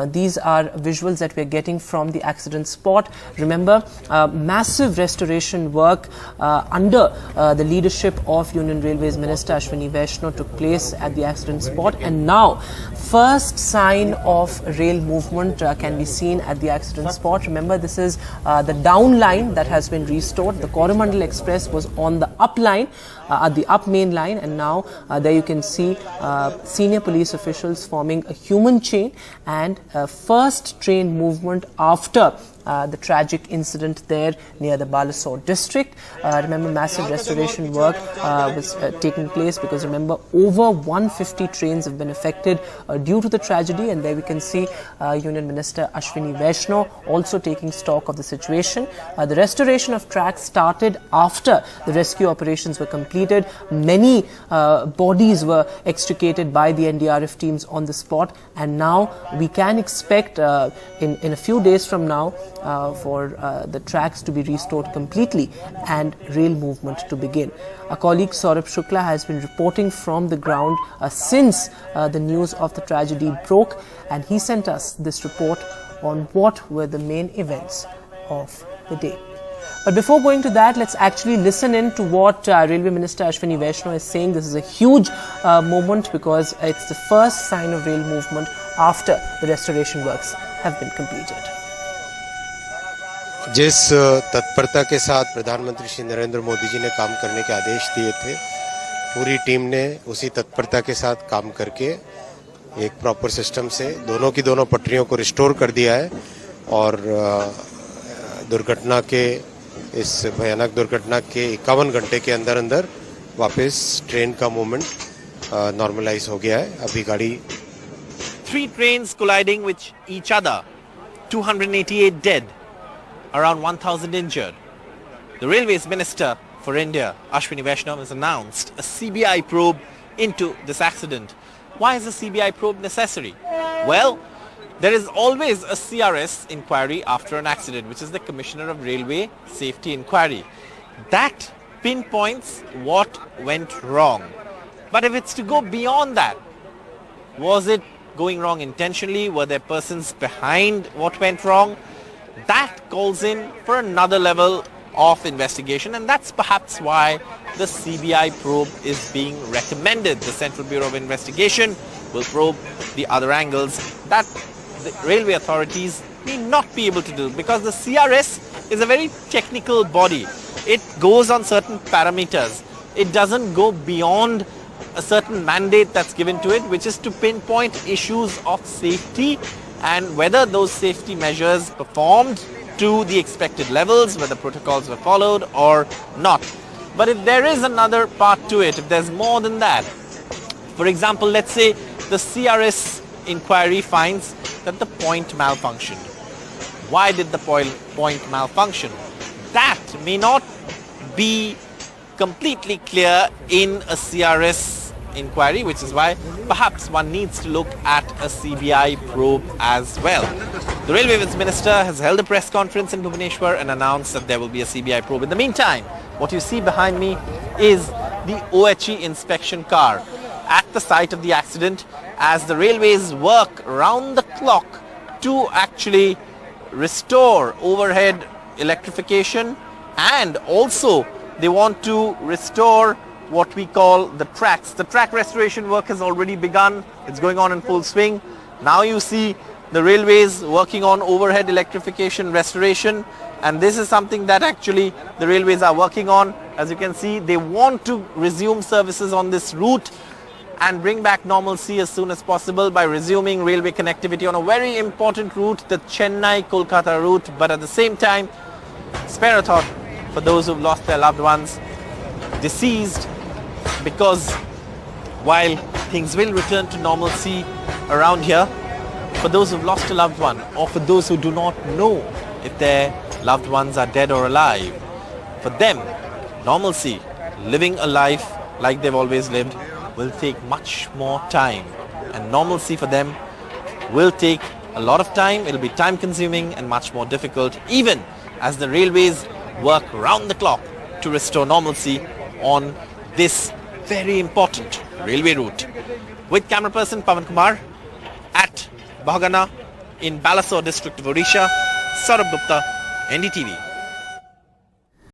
These are visuals that we're getting from the accident spot. Remember, massive restoration work under the leadership of Union Railways Minister Ashwini Vaishnaw took place at the accident spot, and now first sign of rail movement can be seen at the accident spot. Remember, this is the down line that has been restored. The Coromandel Express was on the up line, the up main line, and now there you can see senior police officials forming a human chain and first train movement after the tragic incident there near the Balasore district. Remember, massive restoration work was taking place because remember, over 150 trains have been affected due to the tragedy, and there we can see Union Minister Ashwini Vaishnaw also taking stock of the situation. The restoration of tracks started after the rescue operations were completed. Many bodies were extricated by the NDRF teams on the spot, and now we can expect in a few days from now for the tracks to be restored completely and rail movement to begin. Our colleague Saurabh Shukla has been reporting from the ground since the news of the tragedy broke, and he sent us this report on what were the main events of the day. But before going to that, let's actually listen in to what Railway Minister Ashwini Vaishnaw is saying. This is a huge moment because it's the first sign of rail movement after the restoration works have been completed. जिस तत्परता के साथ प्रधानमंत्री श्री नरेंद्र मोदी जी ने काम करने के आदेश दिए थे, पूरी टीम ने उसी तत्परता के साथ काम करके एक प्रॉपर सिस्टम से दोनों की दोनों पटरियों को रिस्टोर कर दिया है और दुर्घटना के इस भयानक दुर्घटना के 51 घंटे के अंदर अंदर वापस ट्रेन का मूवमेंट नॉर्मलाइज हो गया है. अभी गाड़ी 3 trains colliding with each other, 288 dead, around 1,000 injured. The Railways Minister for India, Ashwini Vaishnaw, has announced a CBI probe into this accident. Why is a CBI probe necessary? Well, there is always a CRS inquiry after an accident, which is the Commissioner of Railway Safety Inquiry. That pinpoints what went wrong. But if it's to go beyond that, was it going wrong intentionally? Were there persons behind what went wrong? That calls in for another level of investigation, and that's perhaps why the CBI probe is being recommended. The Central Bureau of Investigation will probe the other angles that the railway authorities may not be able to do, because the CRS is a very technical body. It goes on certain parameters. It doesn't go beyond a certain mandate that's given to it, which is to pinpoint issues of safety and whether those safety measures performed to the expected levels, whether protocols were followed or not. But if there is another part to it, if there's more than that, for example, let's say the CRS inquiry finds that the point malfunctioned. Why did the point malfunction? That may not be completely clear in a CRS inquiry, which is why perhaps one needs to look at a CBI probe as well. The Railways Minister has held a press conference in Bhubaneswar and announced that there will be a CBI probe. In the meantime, what you see behind me is the OHE inspection car at the site of the accident as the railways work round the clock to actually restore overhead electrification, and also they want to restore what we call the tracks. The track restoration work has already begun. It's going on in full swing. Now you see the railways working on overhead electrification restoration, and this is something that actually the railways are working on. As you can see, they want to resume services on this route and bring back normalcy as soon as possible by resuming railway connectivity on a very important route, the Chennai-Kolkata route. But at the same time, spare a thought for those who've lost their loved ones, deceased, because while things will return to normalcy around here, for those who've lost a loved one, or for those who do not know if their loved ones are dead or alive, for them, normalcy, living a life like they've always lived, will take much more time. And normalcy for them will take a lot of time. It'll be time consuming and much more difficult, even as the railways work round the clock to restore normalcy on this very important railway route. With camera person Pavan Kumar at Bahagana, in Balasore district of Odisha. Saurabh Gupta, NDTV.